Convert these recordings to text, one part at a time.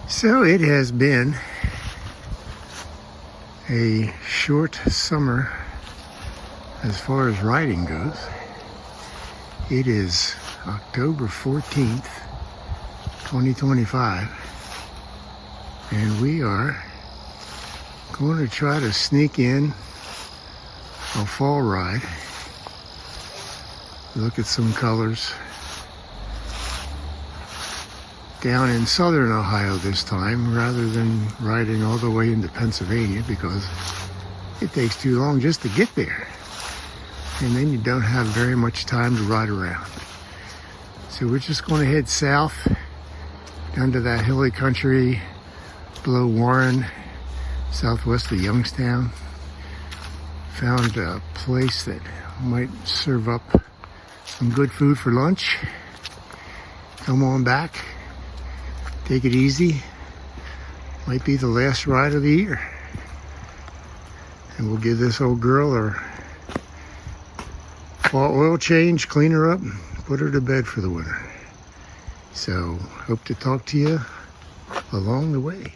So it has been a short summer as far as riding goes. It is October 14th, 2025, and we are going to try to sneak in a fall ride, look at some colors down in southern Ohio this time, rather than riding all the way into Pennsylvania, because it takes too long just to get there, and then you don't have very much time to ride around. So we're just going to head south down to that hilly country below Warren, southwest of Youngstown. Found a place that might serve up some good food for lunch. Come on back, take it easy. Might be the last ride of the year. And we'll give this old girl her fall oil change, clean her up, and put her to bed for the winter. So, hope to talk to you along the way.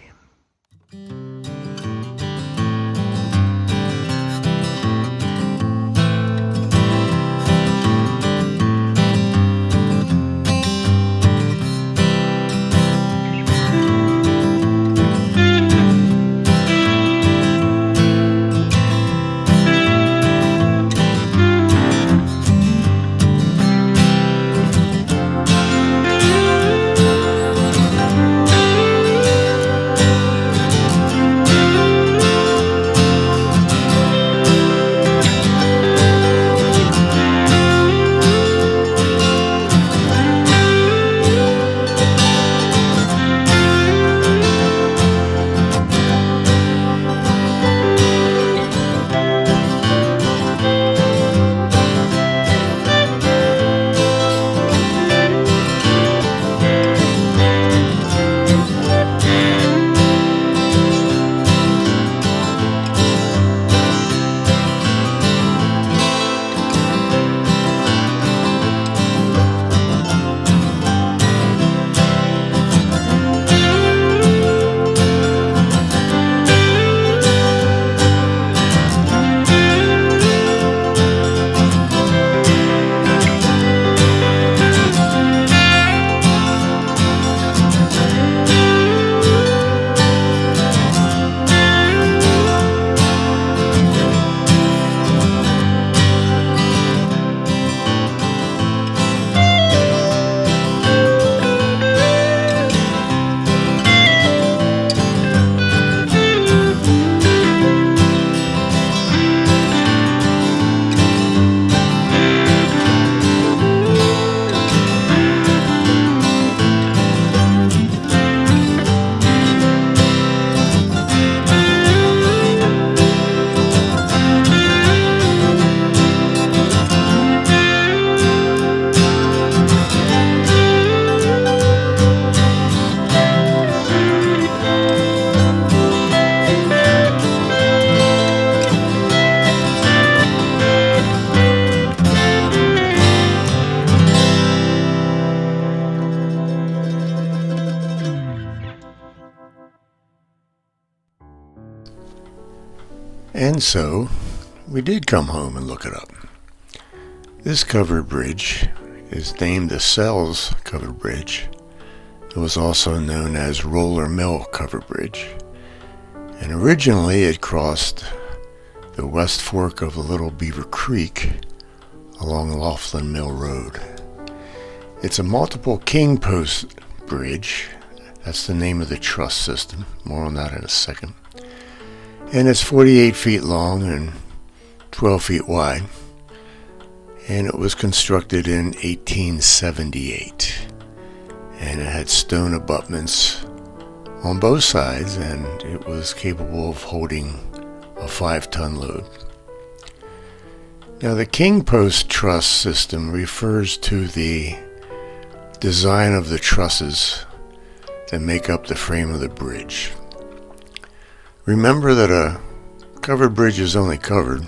And so, we did come home and look it up. This covered bridge is named the Sells Covered Bridge. It was also known as Roller Mill Covered Bridge. And originally it crossed the West Fork of the Little Beaver Creek along Laughlin Mill Road. It's a multiple king post bridge. That's the name of the truss system. More on that in a second. And it's 48 feet long and 12 feet wide. And it was constructed in 1878. And it had stone abutments on both sides, and it was capable of holding a 5-ton load. Now, the king post truss system refers to the design of the trusses that make up the frame of the bridge. Remember that a covered bridge is only covered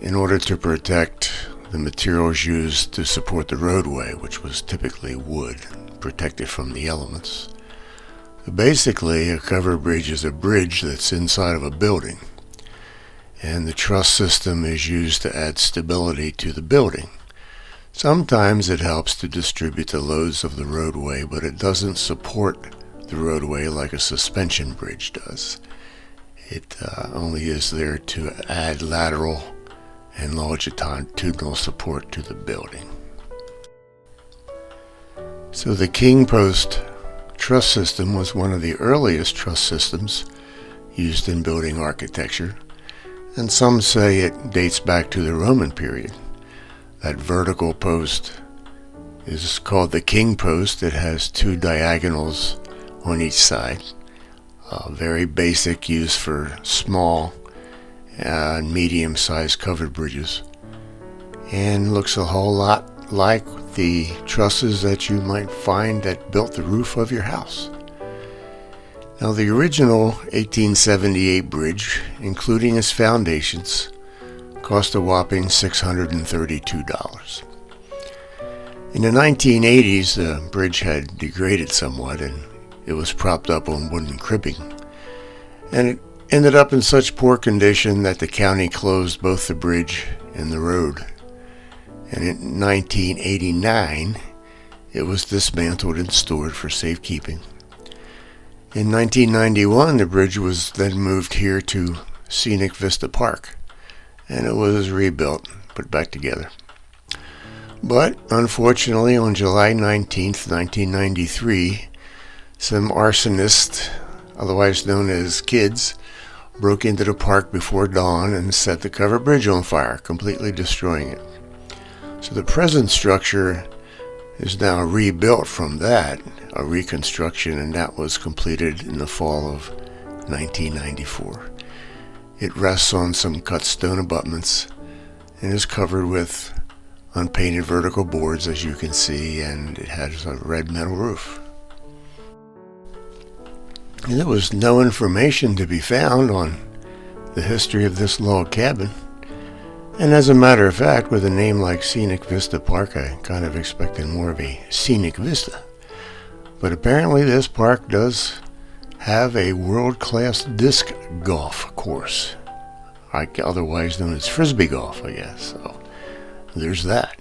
in order to protect the materials used to support the roadway, which was typically wood, protected from the elements. Basically, a covered bridge is a bridge that's inside of a building, and the truss system is used to add stability to the building. Sometimes it helps to distribute the loads of the roadway, but it doesn't support the roadway like a suspension bridge does. It only is there to add lateral and longitudinal support to the building. So the king post truss system was one of the earliest truss systems used in building architecture, and some say it dates back to the Roman period. That vertical post is called the king post. It has two diagonals on each side. Very basic, use for small and medium-sized covered bridges, and looks a whole lot like the trusses that you might find that built the roof of your house. Now, the original 1878 bridge, including its foundations, cost a whopping $632. In the 1980s, the bridge had degraded somewhat, and it was propped up on wooden cribbing, and it ended up in such poor condition that the county closed both the bridge and the road. And in 1989, it was dismantled and stored for safekeeping. In 1991, the bridge was then moved here to Scenic Vista Park, and it was rebuilt, put back together. But unfortunately, on July 19th, 1993, some arsonists, otherwise known as kids, broke into the park before dawn and set the covered bridge on fire, completely destroying it. So the present structure is now rebuilt from that, a reconstruction, and that was completed in the fall of 1994. It rests on some cut stone abutments and is covered with unpainted vertical boards, as you can see, and it has a red metal roof. And there was no information to be found on the history of this log cabin. And as a matter of fact, with a name like Scenic Vista Park, I kind of expected more of a scenic vista. But apparently this park does have a world-class disc golf course, otherwise known as frisbee golf, I guess. So there's that.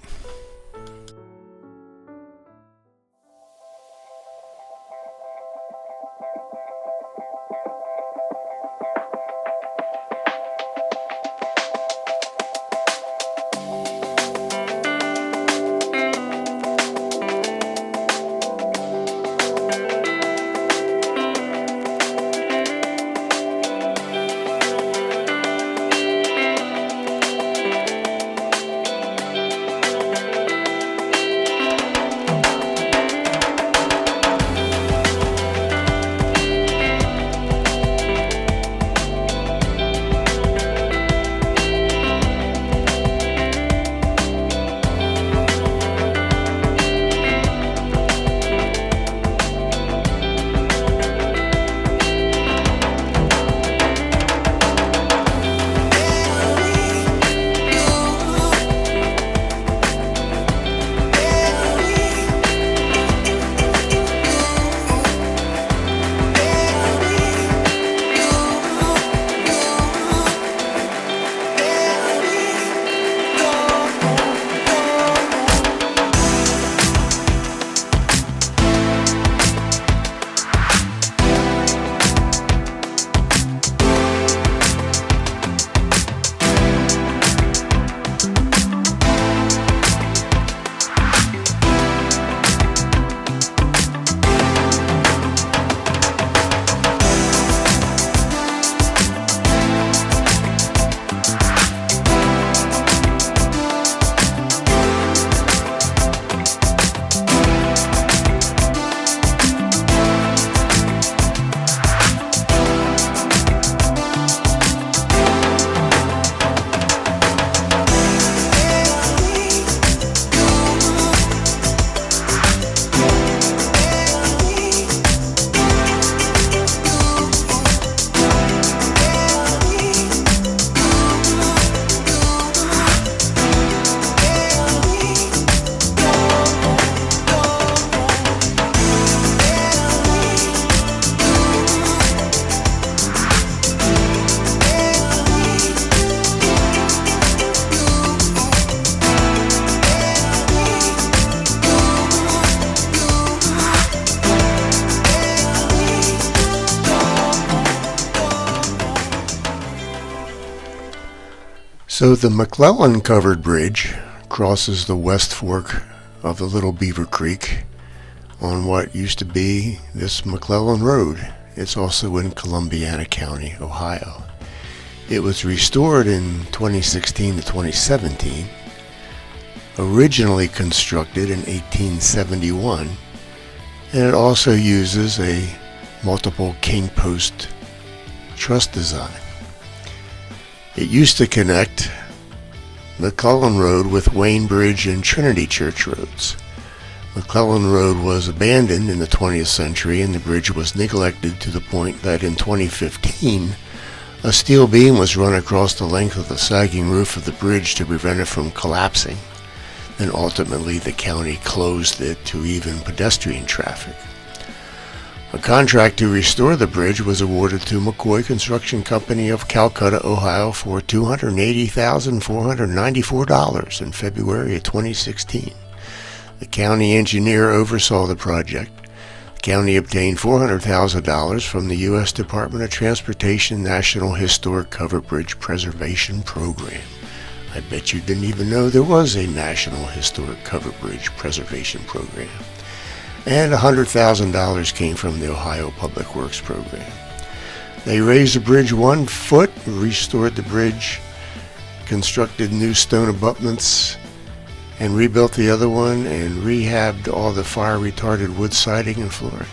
So the McClellan Covered Bridge crosses the West Fork of the Little Beaver Creek on what used to be this McClellan Road. It's also in Columbiana County, Ohio. It was restored in 2016 to 2017, originally constructed in 1871, and it also uses a multiple king post truss design. It used to connect McClellan Road with Wayne Bridge and Trinity Church roads. McClellan Road was abandoned in the 20th century and the bridge was neglected to the point that in 2015 a steel beam was run across the length of the sagging roof of the bridge to prevent it from collapsing. And ultimately the county closed it to even pedestrian traffic. A contract to restore the bridge was awarded to McCoy Construction Company of Calcutta, Ohio for $280,494 in February of 2016. The county engineer oversaw the project. The county obtained $400,000 from the U.S. Department of Transportation National Historic Covered Bridge Preservation Program. I bet you didn't even know there was a National Historic Covered Bridge Preservation Program. And $100,000 came from the Ohio Public Works Program. They raised the bridge 1 foot, restored the bridge, constructed new stone abutments, and rebuilt the other one, and rehabbed all the fire-retarded wood siding and flooring.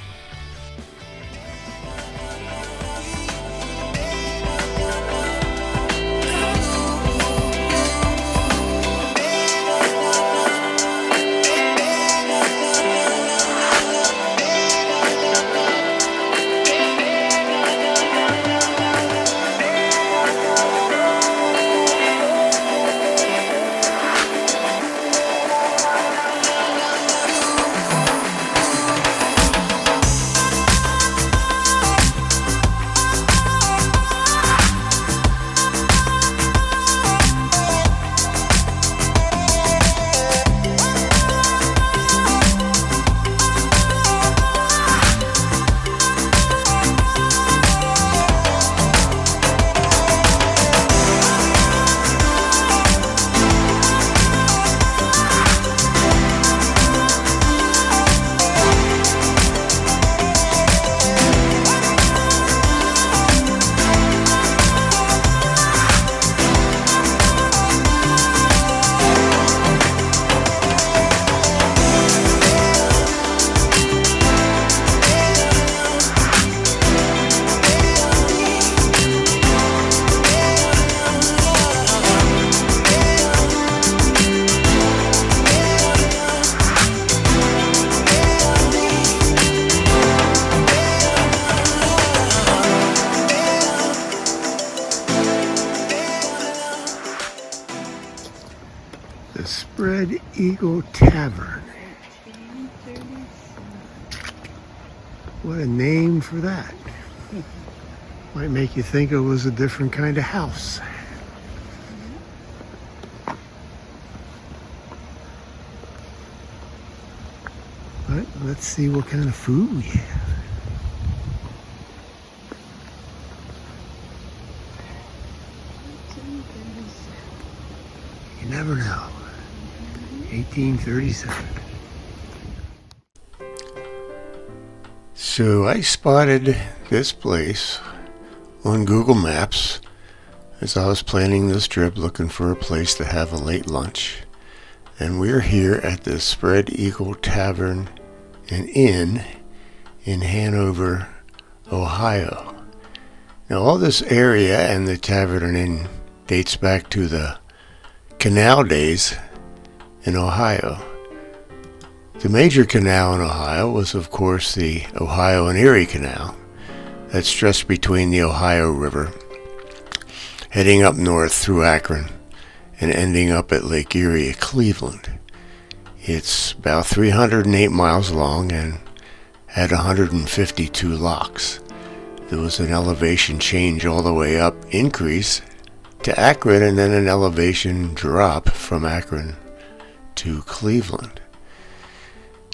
The Spread Eagle Tavern. What a name for that. Might make you think it was a different kind of house. But let's see what kind of food we have. You never know. 1837. So I spotted this place on Google Maps as I was planning this trip, looking for a place to have a late lunch. And we're here at the Spread Eagle Tavern and Inn in Hanover, Ohio. Now all this area and the tavern and inn dates back to the canal days in Ohio. The major canal in Ohio was, of course, the Ohio and Erie Canal that stretched between the Ohio River, heading up north through Akron and ending up at Lake Erie at Cleveland. It's about 308 miles long and had 152 locks. There was an elevation change all the way up, increase to Akron, and then an elevation drop from Akron to Cleveland.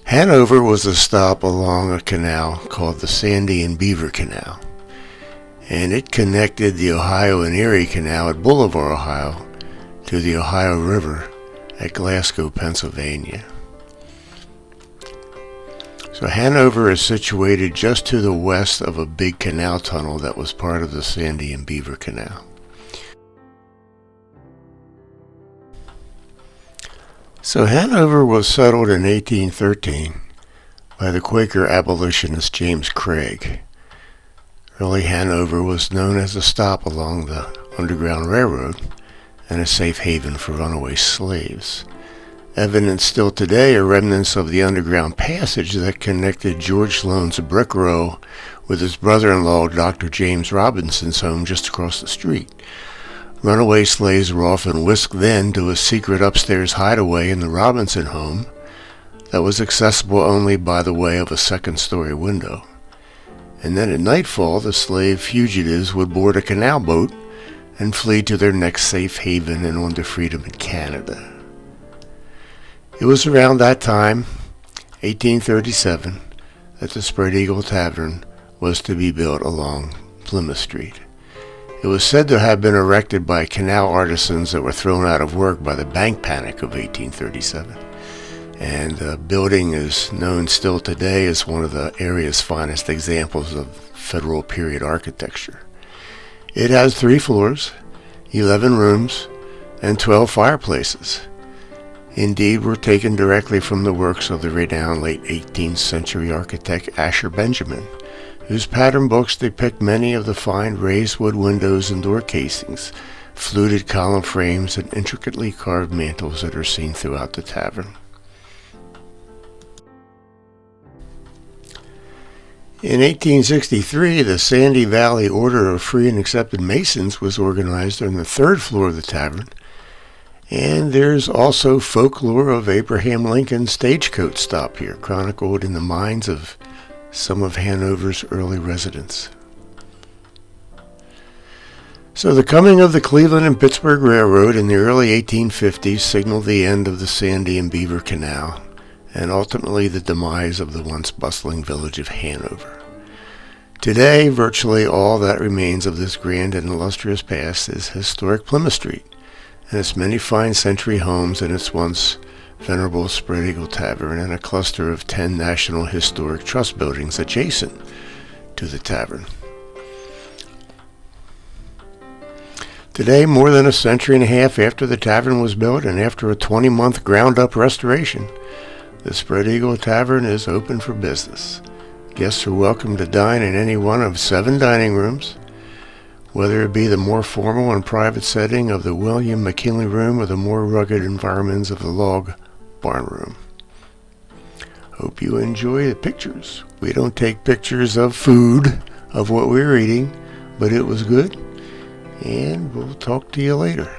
Hanover was a stop along a canal called the Sandy and Beaver Canal, and it connected the Ohio and Erie Canal at Boulevard, Ohio, to the Ohio River at Glasgow, Pennsylvania. So Hanover is situated just to the west of a big canal tunnel that was part of the Sandy and Beaver Canal. So Hanover was settled in 1813 by the Quaker abolitionist James Craig. Early Hanover was known as a stop along the Underground Railroad and a safe haven for runaway slaves. Evident still today are remnants of the underground passage that connected George Sloan's brick row with his brother-in-law, Dr. James Robinson's home just across the street. Runaway slaves were often whisked then to a secret upstairs hideaway in the Robinson home that was accessible only by the way of a second-story window. And then at nightfall, the slave fugitives would board a canal boat and flee to their next safe haven and on to freedom in Canada. It was around that time, 1837, that the Spread Eagle Tavern was to be built along Plymouth Street. It was said to have been erected by canal artisans that were thrown out of work by the bank panic of 1837. And the building is known still today as one of the area's finest examples of Federal period architecture. It has 3 floors, 11 rooms, and 12 fireplaces. Indeed, were taken directly from the works of the renowned late 18th century architect Asher Benjamin, whose pattern books depict many of the fine raised wood windows and door casings, fluted column frames, and intricately carved mantels that are seen throughout the tavern. In 1863, the Sandy Valley Order of Free and Accepted Masons was organized on the 3rd floor of the tavern, and there's also folklore of Abraham Lincoln's stagecoach stop here, chronicled in the minds of some of Hanover's early residents. So the coming of the Cleveland and Pittsburgh Railroad in the early 1850s signaled the end of the Sandy and Beaver Canal, and ultimately the demise of the once bustling village of Hanover. Today, virtually all that remains of this grand and illustrious past is historic Plymouth Street, and its many fine century homes and its once venerable Spread Eagle Tavern, and a cluster of 10 National Historic Trust buildings adjacent to the tavern. Today, more than a century and a half after the tavern was built and after a 20-month ground-up restoration, the Spread Eagle Tavern is open for business. Guests are welcome to dine in any one of 7 dining rooms, whether it be the more formal and private setting of the William McKinley Room or the more rugged environments of the Log Barn Room. Hope you enjoy the pictures. We don't take pictures of food, of what we're eating, but it was good, and we'll talk to you later.